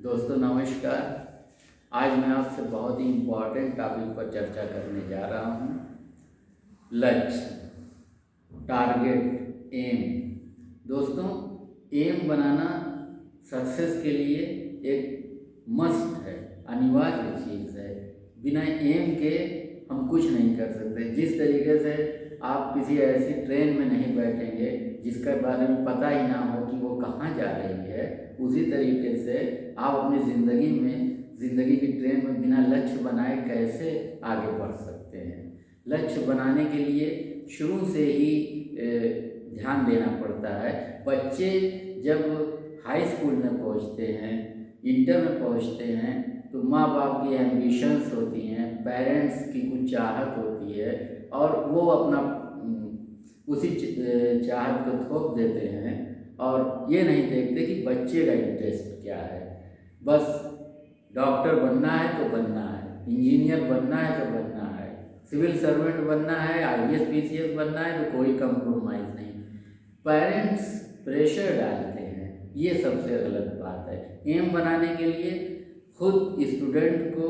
दोस्तों नमस्कार। आज मैं आपसे बहुत ही इम्पोर्टेंट टॉपिक पर चर्चा करने जा रहा हूँ। लक्ष्य, टारगेट, एम। दोस्तों, एम बनाना सक्सेस के लिए एक मस्ट है, अनिवार्य चीज़ है। बिना एम के हम कुछ नहीं कर सकते। जिस तरीके से आप किसी ऐसी ट्रेन में नहीं बैठेंगे जिसके बारे में पता ही ना हो कि वो कहाँ जा रही है, उसी तरीके से आप अपनी ज़िंदगी की ट्रेन में बिना लक्ष्य बनाए कैसे आगे बढ़ सकते हैं। लक्ष्य बनाने के लिए शुरू से ही ध्यान देना पड़ता है। बच्चे जब हाई स्कूल में पहुंचते हैं, इंटर में पहुंचते हैं, तो माँ बाप की एम्बिशंस होती हैं, पेरेंट्स की कुछ चाहत होती है और वो अपना उसी चाहत को थोप देते हैं और ये नहीं देखते कि बच्चे का इंटरेस्ट क्या है। बस डॉक्टर बनना है तो बनना है, इंजीनियर बनना है तो बनना है, सिविल सर्वेंट बनना है, आईएएस पीसीएस बनना है, तो कोई कंप्रोमाइज़ नहीं। पेरेंट्स प्रेशर डालते हैं, ये सबसे गलत बात है। एम बनाने के लिए खुद स्टूडेंट को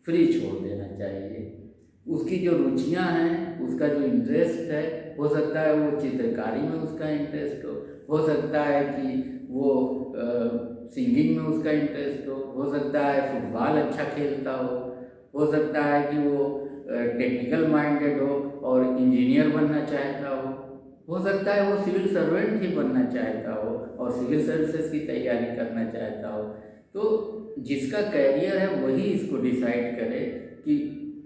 फ्री छोड़ देना चाहिए। उसकी जो रुचियां हैं, उसका जो इंटरेस्ट है, हो सकता है वो चित्रकारी में उसका इंटरेस्ट हो सकता है कि वो सिंगिंग में उसका इंटरेस्ट हो सकता है फुटबॉल अच्छा खेलता हो सकता है कि वो टेक्निकल माइंडेड हो और इंजीनियर बनना चाहता हो सकता है वो सिविल सर्वेंट ही बनना चाहता हो और सिविल सर्विसेज की तैयारी करना चाहता हो। तो जिसका कैरियर है वही इसको डिसाइड करे कि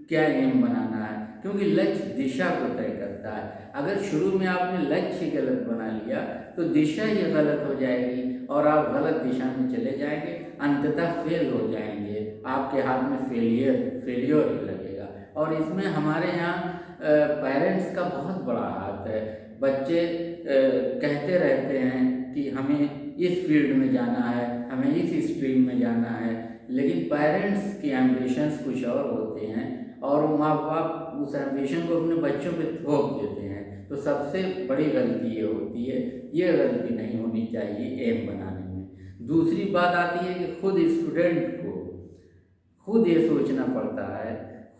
क्या एम बनाना है, क्योंकि लक्ष्य दिशा को तय करता है। अगर शुरू में आपने लक्ष्य गलत बना लिया तो दिशा ही गलत हो जाएगी और आप गलत दिशा में चले जाएंगे, अंततः फेल हो जाएंगे। आपके हाथ में फेलियर ही लगेगा। और इसमें हमारे यहाँ पेरेंट्स का बहुत बड़ा हाथ है। बच्चे कहते रहते हैं कि हमें इस फील्ड में जाना है, हमें इस स्ट्रीम में जाना है, लेकिन पेरेंट्स की एम्बिशंस कुछ और होते हैं और माँ बाप उस एम्बिशन को अपने बच्चों पे थोप देते हैं। तो सबसे बड़ी गलती ये होती है। ये गलती नहीं होनी चाहिए एम बनाने में। दूसरी बात आती है कि खुद स्टूडेंट को खुद ये सोचना पड़ता है,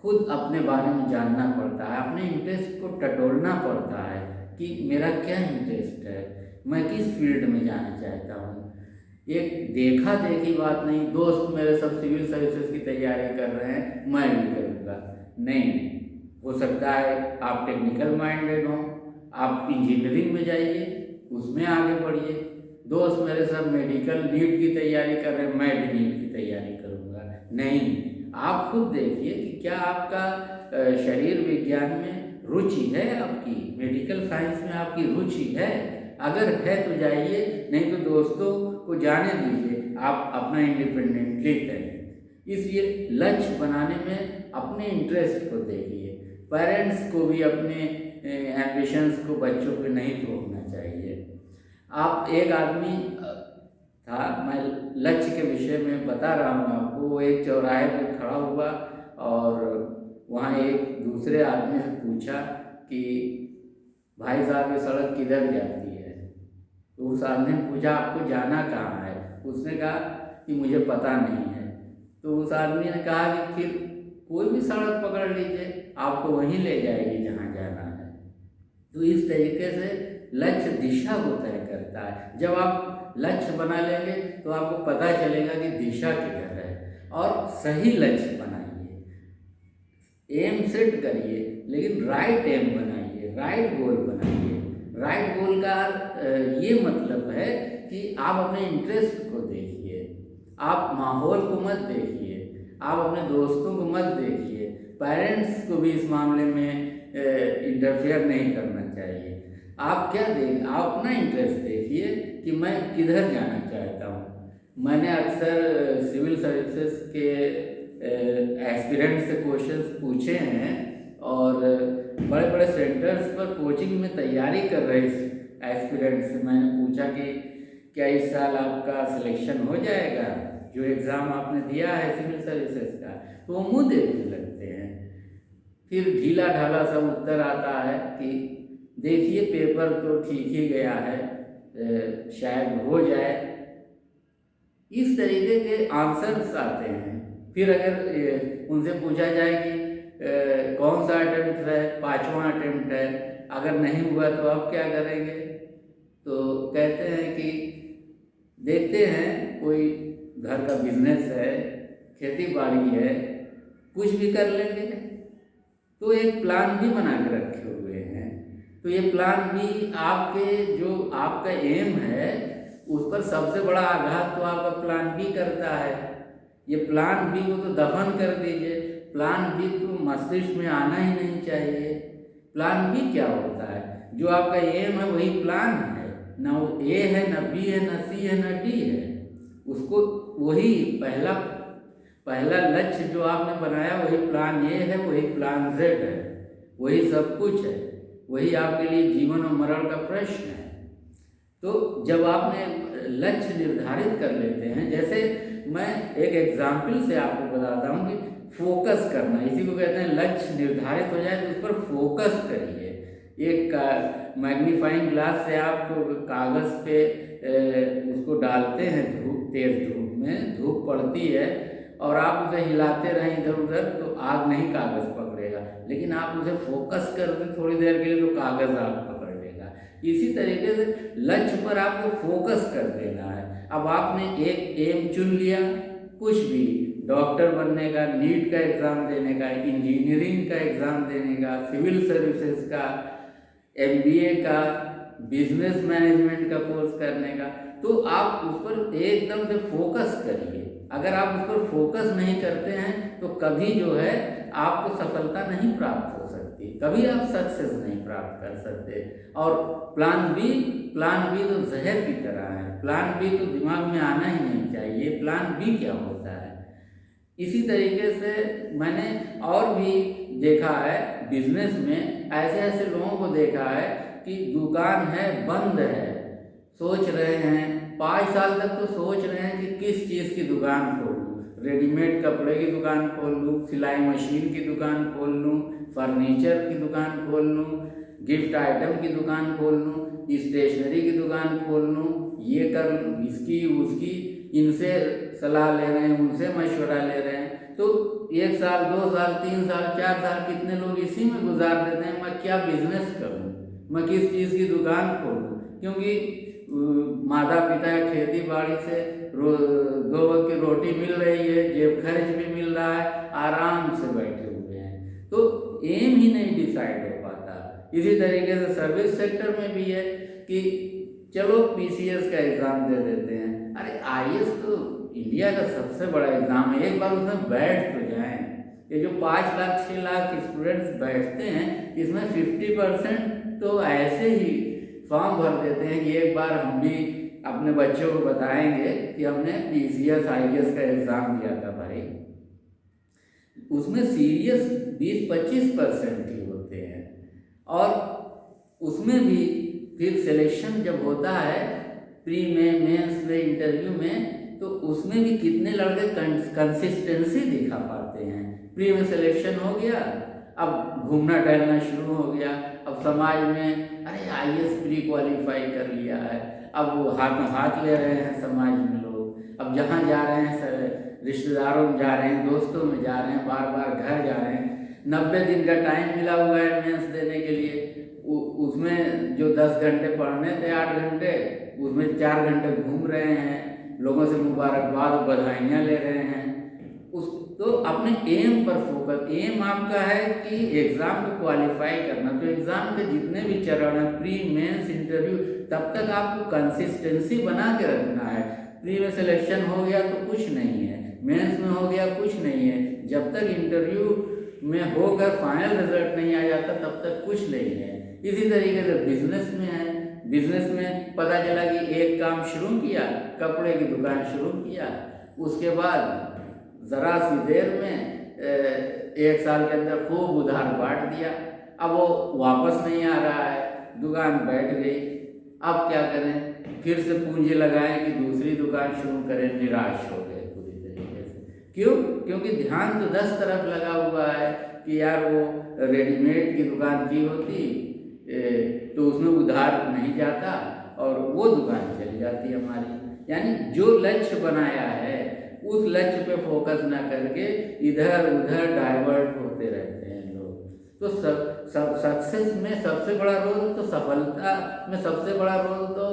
खुद अपने बारे में जानना पड़ता है, अपने इंटरेस्ट को टटोलना पड़ता है कि मेरा क्या इंटरेस्ट है, मैं किस फील्ड में जाना चाहता हूँ। एक देखा देखी बात नहीं, दोस्त मेरे सब सिविल सर्विसेज की तैयारी कर रहे हैं मैं भी करूँगा, नहीं। हो सकता है आप टेक्निकल माइंडेड हो, आप इंजीनियरिंग में जाइए, उसमें आगे बढ़िए। दोस्त मेरे सब मेडिकल नीट की तैयारी कर रहे हैं, मैं भी नीट की तैयारी करूँगा, नहीं। आप खुद देखिए कि क्या आपका शरीर विज्ञान में रुचि है, आपकी मेडिकल साइंस में आपकी रुचि है। अगर है तो जाइए, नहीं तो दोस्तों को जाने दीजिए, आप अपना इंडिपेंडेंटली करें। इसलिए लक्ष्य बनाने में अपने इंटरेस्ट को देखिए। पेरेंट्स को भी अपने एम्बिशंस को बच्चों पे नहीं थोपना चाहिए। आप एक आदमी था, मैं लक्ष्य के विषय में बता रहा हूँ आपको। वो एक चौराहे पे खड़ा हुआ और वहाँ एक दूसरे आदमी से पूछा कि भाई साहब ये सड़क किधर जाती है। तो उस आदमी ने पूछा आपको जाना कहाँ है। उसने कहा कि मुझे पता नहीं है। तो उस आदमी ने कहा कि फिर कोई भी सड़क पकड़ लीजिए, आपको वहीं ले जाएगी जहाँ जाना है। तो इस तरीके से लक्ष्य दिशा को तय करता है। जब आप लक्ष्य बना लेंगे तो आपको पता चलेगा कि दिशा किधर है और सही लक्ष्य बनाइए। एम सेट करिए, लेकिन राइट एम बनाइए, राइट गोल बनाइए। राइट गोल का ये मतलब है कि आप अपने इंटरेस्ट को देखिए, आप माहौल को मत देखिए, आप अपने दोस्तों को मत देखिए, पेरेंट्स को भी इस मामले में इंटरफेयर नहीं करना चाहिए। आप अपना इंटरेस्ट देखिए कि मैं किधर जाना चाहता हूँ। मैंने अक्सर सिविल सर्विसेज के एस्पिरेंट से क्वेश्चंस पूछे हैं और बड़े बड़े सेंटर्स पर कोचिंग में तैयारी कर रहे एस्पिरेंट से मैंने पूछा कि क्या इस साल आपका सिलेक्शन हो जाएगा, जो एग्ज़ाम आपने दिया है सिविल सर्विसेज का। तो वो मुँह देखने लगते हैं। फिर ढीला ढाला सा उत्तर आता है कि देखिए पेपर तो ठीक ही गया है, शायद हो जाए। इस तरीके के आंसर्स आते हैं। फिर अगर उनसे पूछा जाए कि कौन सा अटेम्प्ट है, 5वां अटेम्प्ट है, अगर नहीं हुआ तो आप क्या करेंगे, तो कहते हैं कि देखते हैं कोई घर का बिजनेस है, खेती बाड़ी है, कुछ भी कर लेंगे। तो एक प्लान भी बना के रखे हुए हैं। तो ये प्लान भी आपके जो आपका एम है उस पर सबसे बड़ा आघात तो आपका प्लान बी करता है। ये प्लान बी को तो दफन कर दीजिए, प्लान बी तो मस्तिष्क में आना ही नहीं चाहिए। प्लान बी क्या होता है, जो आपका एम है वही प्लान है, ना वो ए है, ना बी है, ना सी है, ना डी है। उसको वही पहला लक्ष्य जो आपने बनाया वही प्लान ए है, वही प्लान जेड है, वही सब कुछ है, वही आपके लिए जीवन और मरण का प्रश्न है। तो जब आपने लक्ष्य निर्धारित कर लेते हैं, जैसे मैं एक एग्जाम्पल से आपको बताता हूँ कि फोकस करना, इसी को कहते हैं लक्ष्य निर्धारित हो जाए तो उस पर फोकस करिए। एक मैग्नीफाइंग ग्लास से आप कागज़ पे उसको डालते हैं तेज धूप में, धूप पड़ती है और आप उसे हिलाते रहें इधर उधर तो आग नहीं कागज़ पकड़ेगा, लेकिन आप उसे फोकस कर दें थोड़ी देर के लिए तो कागज़ आग पकड़ लेगा। इसी तरीके से लक्ष्य पर आपको फोकस कर देना है। अब आपने एक एम चुन लिया, कुछ भी, डॉक्टर बनने का, नीट का एग्ज़ाम देने का, इंजीनियरिंग का एग्ज़ाम देने का, सिविल सर्विसेज का, MBA का, बिजनेस मैनेजमेंट का कोर्स करने का, तो आप उस पर एकदम से फोकस करिए। अगर आप उस पर फोकस नहीं करते हैं तो कभी जो है आपको सफलता नहीं प्राप्त हो सकती, कभी आप सक्सेस नहीं प्राप्त कर सकते। और प्लान बी तो जहर की तरह है, प्लान बी तो दिमाग में आना ही नहीं चाहिए। प्लान बी क्या होता है, इसी तरीके से मैंने और भी देखा है बिजनेस में, ऐसे ऐसे लोगों को देखा है कि दुकान है, बंद है, सोच रहे हैं 5 साल तक तो सोच रहे हैं कि किस चीज़ की दुकान खोलूँ, रेडीमेड कपड़े की दुकान खोल लूँ, सिलाई मशीन की दुकान खोल लूँ, फर्नीचर की दुकान खोल लूँ, गिफ्ट आइटम की दुकान खोल लूँ, स्टेशनरी की दुकान खोल लूँ, ये कर लूँ, इसकी उसकी, इनसे सलाह ले रहे हैं, उनसे मशवरा ले रहे हैं। तो 1 साल, 2 साल, 3 साल, 4 साल कितने लोग इसी में गुजार देते हैं, मैं क्या बिजनेस करूँ, मैं किस चीज़ की दुकान खोलूँ, क्योंकि माता पिता खेती बाड़ी से 2 वक्त की रोटी मिल रही है, जेब खर्च भी मिल रहा है, आराम से बैठे हुए हैं, तो एम ही नहीं डिसाइड हो पाता। इसी तरीके से सर्विस सेक्टर में भी है कि चलो PCS का एग्ज़ाम दे देते हैं। अरे IAS तो इंडिया का सबसे बड़ा एग्ज़ाम है, एक बार उसमें बैठ तो जाएं। ये जो 5 लाख 6 लाख स्टूडेंट्स बैठते हैं, इसमें 50% तो ऐसे ही फॉर्म भर देते हैं कि एक बार हम भी अपने बच्चों को बताएंगे कि हमने PCS IAS का एग्ज़ाम दिया था भाई। उसमें सीरियस 20-25% ही होते हैं, और उसमें भी फिर सिलेक्शन जब होता है प्री में, मेंस में, इंटरव्यू में, तो उसमें भी कितने लड़के कंसिस्टेंसी दिखा पाते हैं। प्री में सिलेक्शन हो गया, अब घूमना टहलना शुरू हो गया, अब समाज में अरे IAS प्री क्वालिफाई कर लिया है, अब वो हाथों हाथ ले रहे हैं समाज में लोग, अब जहाँ जा रहे हैं रिश्तेदारों में जा रहे हैं, दोस्तों में जा रहे हैं, बार बार घर जा रहे हैं। 90 दिन का टाइम मिला हुआ है मेंस देने के लिए, उसमें जो 10 घंटे पढ़ने थे 8 घंटे, उसमें 4 घंटे घूम रहे हैं, लोगों से मुबारकबाद और बधाइयाँ ले रहे हैं। तो अपने एम पर फोकस, एम आपका है कि एग्ज़ाम को क्वालिफाई करना, तो एग्ज़ाम के जितने भी चरण हैं, प्री, मेंस, इंटरव्यू, तब तक आपको कंसिस्टेंसी बना के रखना है। प्री में सिलेक्शन हो गया तो कुछ नहीं है, मेंस में हो गया कुछ नहीं है, जब तक इंटरव्यू में होकर फाइनल रिजल्ट नहीं आ जाता तब तक कुछ नहीं है। इसी तरीके से बिजनेस में है, बिजनेस में पता चला कि एक काम शुरू किया, कपड़े की दुकान शुरू किया, उसके बाद ज़रा सी देर में 1 साल के अंदर खूब उधार बांट दिया, अब वो वापस नहीं आ रहा है, दुकान बैठ गई। अब क्या करें, फिर से पूंजी लगाएं कि दूसरी दुकान शुरू करें, निराश हो गए पूरी तरीके से। क्यों? क्योंकि ध्यान तो 10 तरफ लगा हुआ है कि यार वो रेडीमेड की दुकान की होती तो उसमें उधार नहीं जाता और वो दुकान चली जाती हमारी। यानी जो लक्ष्य बनाया है उस लक्ष्य पे फोकस ना करके इधर उधर डाइवर्ट होते रहते हैं लोग। तो सब सक्सेस में सबसे बड़ा रोल, तो सफलता में सबसे बड़ा रोल तो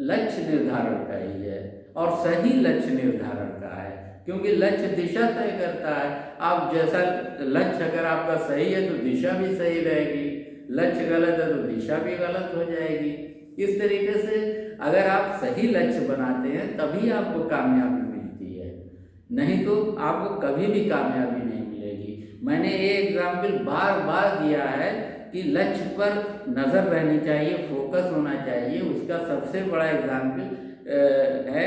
लक्ष्य निर्धारण का ही है, और सही लक्ष्य निर्धारण का है, क्योंकि लक्ष्य दिशा तय करता है। आप जैसा लक्ष्य अगर आपका सही है तो दिशा भी सही रहेगी, लक्ष्य गलत है तो दिशा भी गलत हो जाएगी। इस तरीके से अगर आप सही लक्ष्य बनाते हैं तभी आपको कामयाबी मिलती है, नहीं तो आपको कभी भी कामयाबी नहीं मिलेगी। मैंने ये एग्जाम्पल बार बार दिया है कि लक्ष्य पर नज़र रहनी चाहिए, फोकस होना चाहिए। उसका सबसे बड़ा एग्जाम्पल है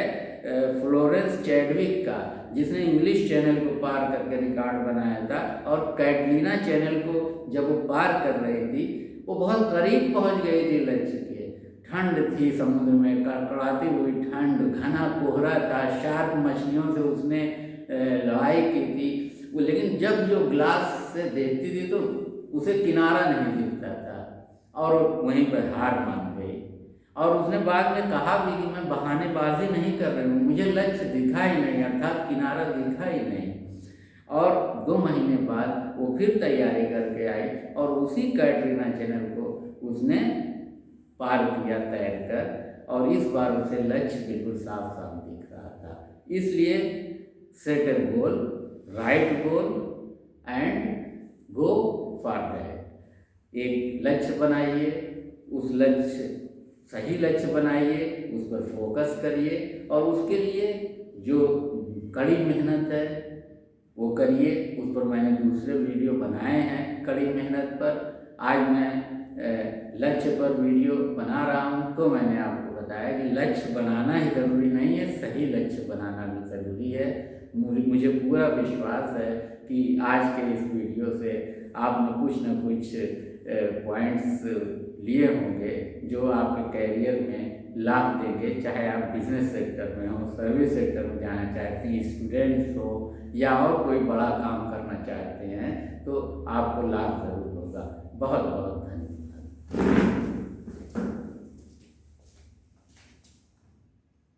फ्लोरेंस चैडविक का, जिसने इंग्लिश चैनल को पार करके रिकॉर्ड बनाया था, और कैटलीना चैनल को जब वो पार कर रही थी वो बहुत करीब पहुंच गई थी लक्ष्य के। ठंड थी समुद्र में, कड़कड़ाती हुई ठंड, घना कोहरा था, शार्क मछलियों से उसने लड़ाई की थी, लेकिन जब जो ग्लास से देखती थी तो उसे किनारा नहीं दिखता था, और वहीं पर हार मान गई। और उसने बाद में कहा भी कि मैं बहानेबाजी नहीं कर रही हूँ, मुझे लक्ष्य दिखा ही नहीं, अर्थात किनारा दिखा ही नहीं। और 2 महीने बाद वो फिर तैयारी करके आई और उसी कैटरीना चैनल को उसने पार किया तैर कर, और इस बार उसे लक्ष्य बिल्कुल साफ साफ दिख रहा था। इसलिए set A goal, right goal and go for that. एक लक्ष्य बनाइए, उस लक्ष्य सही लक्ष्य बनाइए, उस पर फोकस करिए, और उसके लिए जो कड़ी मेहनत है वो करिए। उस पर मैंने दूसरे वीडियो बनाए हैं कड़ी मेहनत पर। आज मैं लक्ष्य पर वीडियो बना रहा हूँ, तो मैंने आपको बताया कि लक्ष्य बनाना ही ज़रूरी नहीं है, सही लक्ष्य बनाना भी ज़रूरी है। मुझे पूरा विश्वास है कि आज के इस वीडियो से आपने कुछ न कुछ पॉइंट्स लिए होंगे जो आपके कैरियर में लाभ देंगे, चाहे आप बिजनेस सेक्टर में हो, सर्विस सेक्टर में जाना चाहते हैं, स्टूडेंट्स हो, या और कोई बड़ा काम करना चाहते हैं, तो आपको लाभ ज़रूर होगा। बहुत बहुत धन्यवाद।